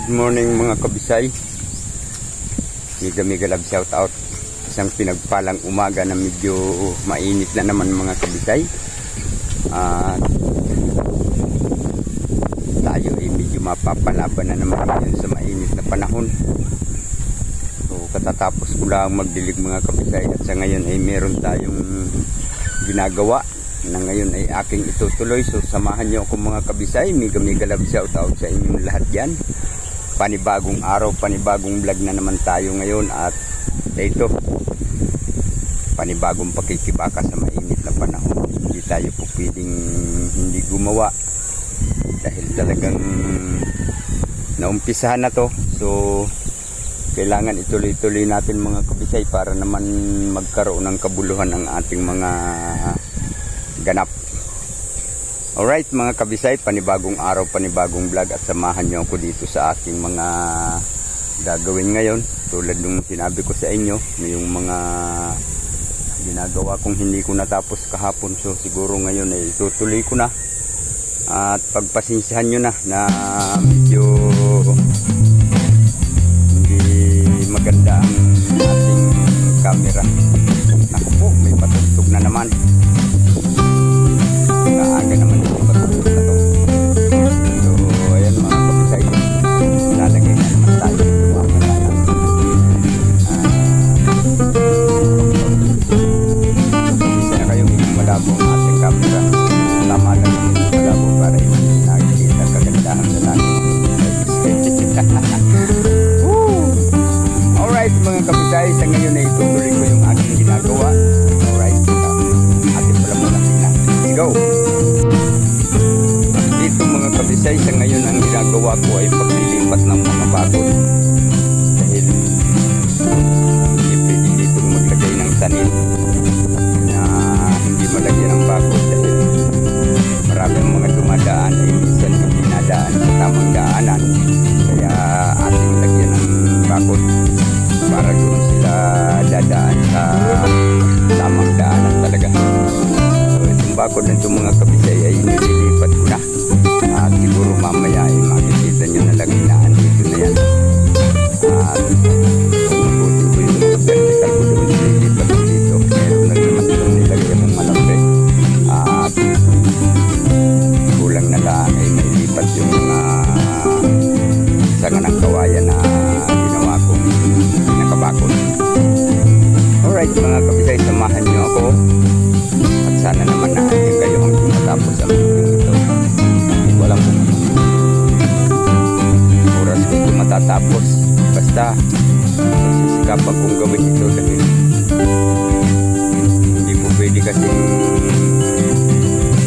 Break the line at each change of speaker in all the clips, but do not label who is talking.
Good morning mga kabisay. Mega love shout out. Isang pinagpalang umaga na medyo mainit na naman mga kabisay. Tayo ay medyo mapapalaban na naman yun sa mainit na panahon. So katatapos ko lang magdilig mga kabisay at sa ngayon ay meron tayong ginagawa na ngayon ay aking itutuloy. So samahan niyo ako mga kabisay. Mega love shout out sa inyong lahat dyan. Panibagong araw, panibagong vlog na naman tayo ngayon. At ito, panibagong pakikibaka sa mainit na panahon. Hindi tayo po pwedeng hindi gumawa dahil talagang naumpisahan na to. So kailangan ituloy-tuloy natin mga kabisay para naman magkaroon ng kabuluhan ang ating mga ganap. Alright mga kabisay, panibagong araw, panibagong vlog at samahan nyo ako dito sa aking mga gagawin ngayon. Tulad nung sinabi ko sa inyo, yung mga ginagawa kong hindi ko natapos kahapon. So siguro ngayon ay itutuloy ko na. At pagpasensyahan nyo na medyo hindi maganda ang ating camera. Naku po, may patugtog na naman. Naaga naman yung patugtog na to. So ayan mga kabisay, lalagay na naman tayo yung mga kanalan. Isa na kayong malabo ang ating camera. Tama lang yung malabo para hindi nakikita kagandahan sa langit. Alright mga kabisay, sa ngayon ay itutuloy ko yung aking ginagawa. Alright, atin pala muna tingnan. Let's go! Dito mga kabisay, sa ngayon ang ginagawa ko ay paglilipat ng mga bakod. Dahil hindi pwede dito maglagay ng tanim na hindi malagyan ng bakod. Dahil maraming mga dumadaan ay minsan hindi nadaan sa tamang daanan. Kaya ating lagyan ng bakod para doon sila dadaan sa tamang daanan talaga. So itong bakod na itong mga kabisay ay nililipat ko na. At siguro mamaya ay makikita nyo na lang inaan dito na yan. At mabutin ko yung vertical ko doon, nililipat ko dito. Meron na naman itong nilagay mong malaki. At kulang na lang ay nailipat yung mga sanga ng kawayan na ginawa kong nakabakod. Alright mga kabisay, samahan nyo ako at sana naman naatin kayo hanggang matapos ang video ito. Hindi ko alam kung oras ko ito matatapos, basta magsisikapan kong gawin ito dahil hindi po pwede kasing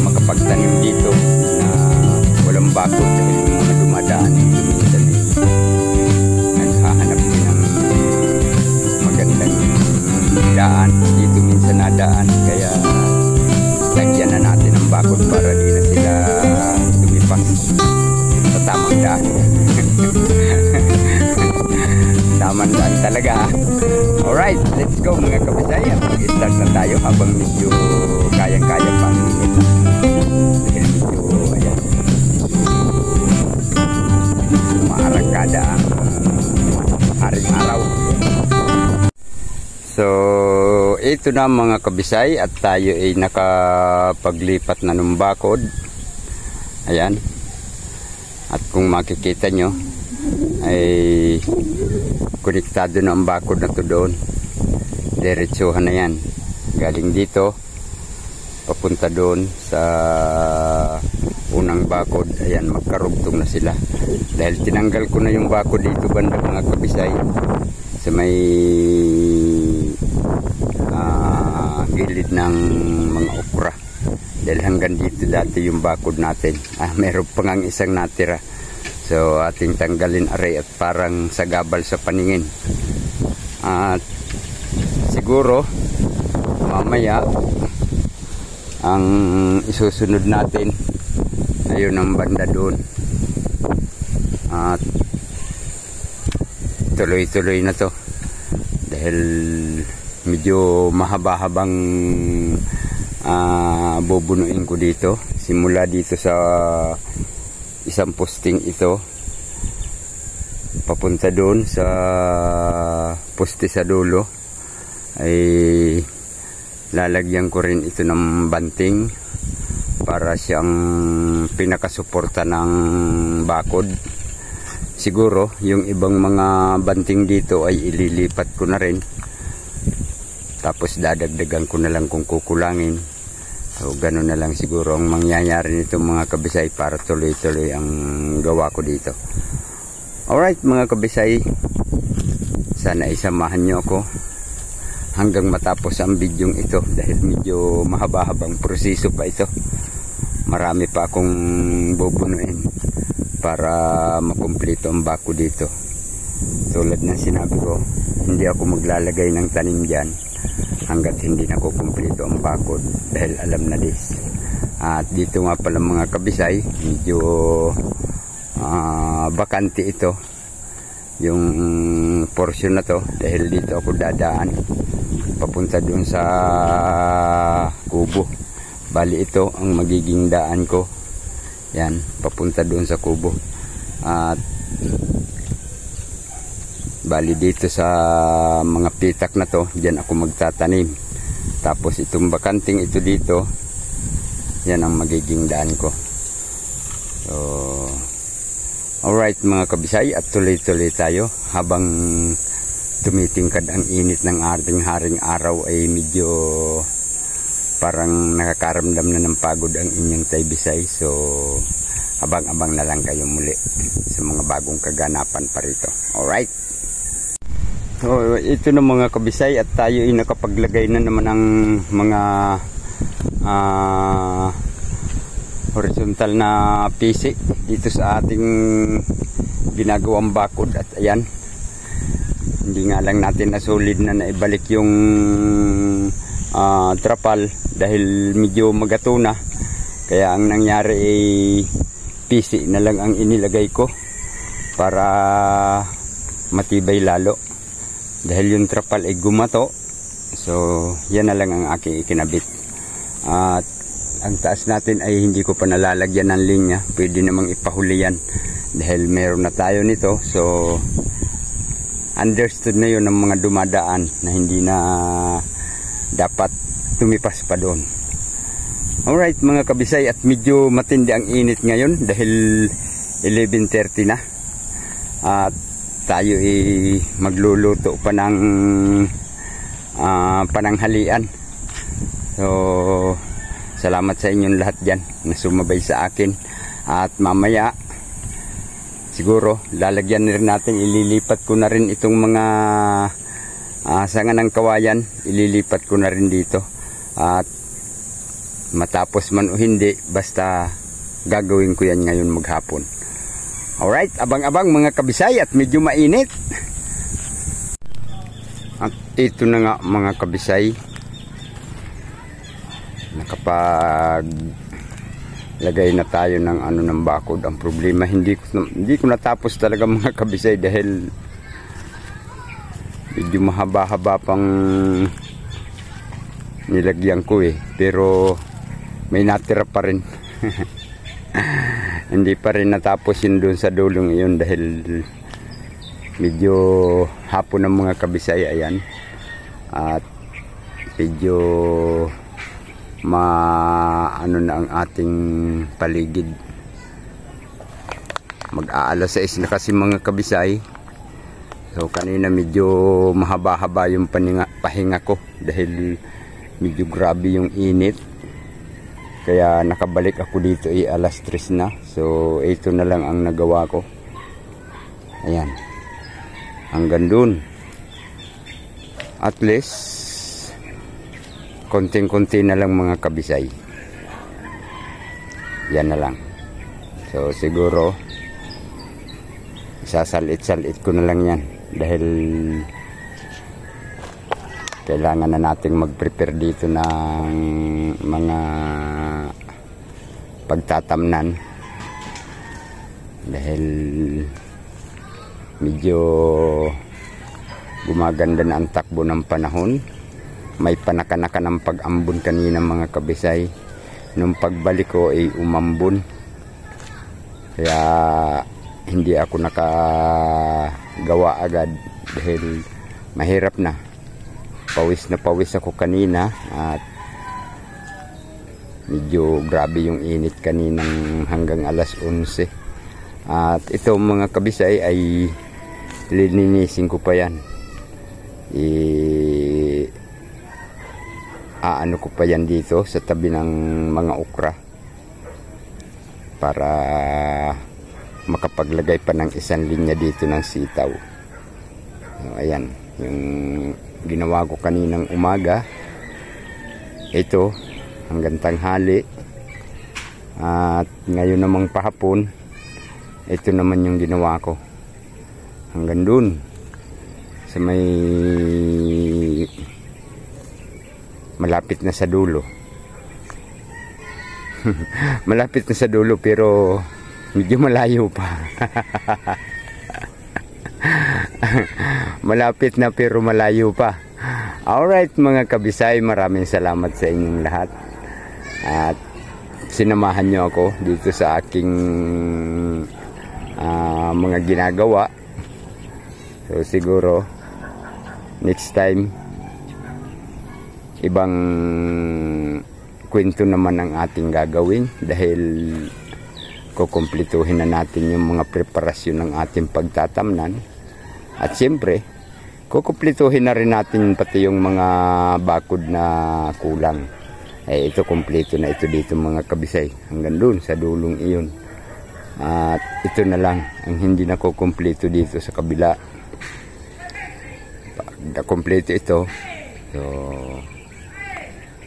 makapagtanim dito na walang bakod dahil yung mga dumadaan dito minsan naghahanap din ng magandang daan. Dito minsan nadaan, kaya lagyan na natin ang bakod para di na sila tumipas sa tamang daan. Tamang daan talaga. Alright, let's go mga kabisay. Mag-start na tayo habang medyo kayang-kaya pa ang minute. Dahil medyo ayan, maarangkada ang haring araw. So ito na mga kabisay at tayo ay nakapaglipat na ng bakod. Ayan. At kung makikita nyo ay konektado na ang bakod na to doon. Diretsuhan na yan. Galing dito papunta doon sa unang bakod. Ayan, magkarugtong na sila. Dahil tinanggal ko na yung bakod dito banda mga kabisay sa may gilid ng mga okra. Dahil hanggang dito dati yung bakod natin. Meron pa ngang isang natira. So ating tanggalin aray at parang sagabal sa paningin. At siguro mamaya ang isusunod natin ayun ang banda doon. At tuloy-tuloy na to dahil medyo mahaba-habang bubunuin ko dito simula dito sa isang posting ito papunta doon sa poste sa dulo ay lalagyan ko rin ito ng banting para siyang pinakasuporta ng bakod. Siguro yung ibang mga banting dito ay ililipat ko na rin, tapos dadagdagan ko na lang kung kukulangin. So gano'n na lang siguro ang mangyayari nito mga kabisay, para tuloy-tuloy ang gawa ko dito. Alright mga kabisay, sana isamahan nyo ako hanggang matapos ang bidyong ito, dahil medyo mahaba-habang proseso pa ito. Marami pa akong bubunuin para makumpleto ang bako dito. Tulad ng sinabi ko, hindi ako maglalagay ng tanim dyan hanggat hindi na kukumpleto ang bakod, dahil alam na this. At dito nga pala mga kabisay, medyo bakante ito, yung portion na to, dahil dito ako dadaan papunta doon sa kubo. Bali ito ang magiging daan ko, yan, papunta doon sa kubo. At bali dito sa mga pitak na to, diyan ako magtatanim. Tapos itong bakanting ito dito, yan ang magiging daan ko. So alright mga kabisay, at tuloy-tuloy tayo habang tumitingkad ang init ng ating haring araw. Ay medyo parang nakakaramdam na ng pagod ang inyong taybisay. So abang-abang na lang kayo muli sa mga bagong kaganapan pa rito. Alright, so ito na mga kabisay, at tayo ay nakapaglagay na naman ng mga horizontal na pisik dito sa ating ginagawang bakod. At ayan, hindi nga lang natin nasulid na naibalik yung trapal dahil medyo magato na, kaya ang nangyari ay pisi na lang ang inilagay ko para matibay lalo, dahil yung trapal ay gumato. So yan na lang ang aking ikinabit. At ang taas natin ay hindi ko pa nalalagyan ng linya, pwede namang ipahuli yan dahil meron na tayo nito. So understood na yun ng mga dumadaan na hindi na dapat tumipas pa doon. Alright mga kabisay, at medyo matindi ang init ngayon dahil 11:30 na, at tayo ay magluluto pa ng pananghalian. So salamat sa inyong lahat dyan na sumabay sa akin. At mamaya siguro lalagyan rin natin, ililipat ko na rin itong mga sanga ng kawayan, ililipat ko na rin dito. At matapos man o hindi, basta gagawin ko yan ngayon maghapon. Alright, abang-abang mga kabisay, at medyo mainit. At ito na nga mga kabisay, nakapag lagay na tayo ng ng bakod. Ang problema, hindi ko natapos talaga mga kabisay dahil medyo mahaba-haba pang nilagyan ko pero may natira pa rin. Hindi pa rin natapos yun doon sa dulong yun dahil medyo hapon ng mga kabisay. Ayan, at medyo ano na ang ating paligid. Mag-aalas 6 na kasi mga kabisay. So kanina medyo mahaba-haba yung pahinga ko dahil medyo grabe yung init, kaya nakabalik ako dito alas 3 na. So ito na lang ang nagawa ko. Ayan, hanggang dun. At least konting-konti na lang mga kabisay. Yan na lang. So siguro isasalit-salit ko na lang yan dahil kailangan na nating mag-prepare dito ng mga pagtatamnan dahil medyo gumaganda na ang takbo ng panahon. May panaka-naka ng pag-ambon kanina mga kabisay. Nung pagbalik ko ay umambon, kaya hindi ako nakagawa agad dahil mahirap na. Pawis na pawis ako kanina at medyo grabe yung init kaninang hanggang alas 11. At ito mga kabisay ay linisin ko pa yan. Aano ko pa yan dito sa tabi ng mga okra para makapaglagay pa ng isang linya dito ng sitaw. So, ayan yung ginawa ko kaninang umaga. Ito hanggang tanghali at ngayon namang pahapon, ito naman yung ginawa ko hanggang dun sa may malapit na sa dulo. Malapit na sa dulo pero medyo malayo pa. Malapit na pero malayo pa. Alright mga kabisay, maraming salamat sa inyong lahat at sinamahan nyo ako dito sa aking mga ginagawa. So siguro next time ibang kwento naman ang ating gagawin dahil kukumpletuhin na natin yung mga preparasyon ng ating pagtatamnan at siyempre kukumpletuhin na rin natin pati yung mga bakod na kulang. Ito kumpleto na ito dito mga kabisay hanggang dun sa dulong iyon. At ito na lang ang hindi na kukumpleto dito sa kabila. Pag nakumpleto ito, so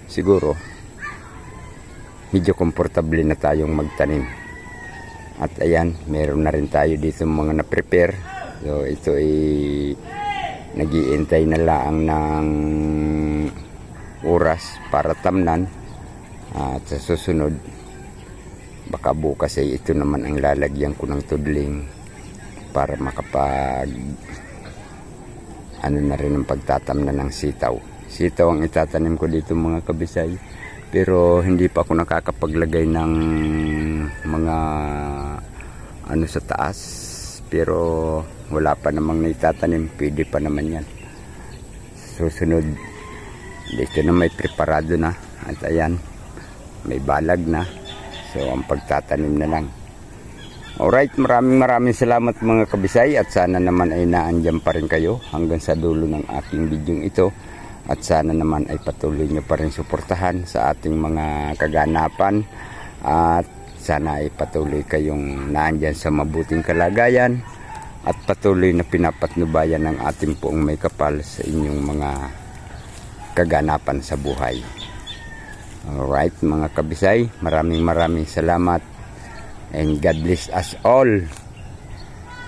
siguro medyo komportable na tayong magtanim. At ayan, meron na rin tayo dito mga na-prepare. So ito ay nag-iintay na lang ng oras para tamnan. At sa susunod, baka bukas ay ito naman ang lalagyan ko ng tudling para makapag ano na rin ang pagtatamnan ng sitaw. Sitaw ang itatanim ko dito mga kabisay, pero hindi pa ako nakakapaglagay ng mga ano sa taas, pero wala pa namang naitatanim, pwede pa naman yan. Susunod dito na may preparado na at ayan may balag na, so ang pagtatanim na lang. Alright, maraming salamat mga kabisay at sana naman ay naandyan pa rin kayo hanggang sa dulo ng aking video ito. At sana naman ay patuloy nyo pa rin suportahan sa ating mga kaganapan. At sana ay patuloy kayong naandyan sa mabuting kalagayan. At patuloy na pinapatnubayan ng ating poong may kapal sa inyong mga kaganapan sa buhay. Alright mga kabisay, maraming salamat. And God bless us all.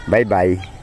Bye bye.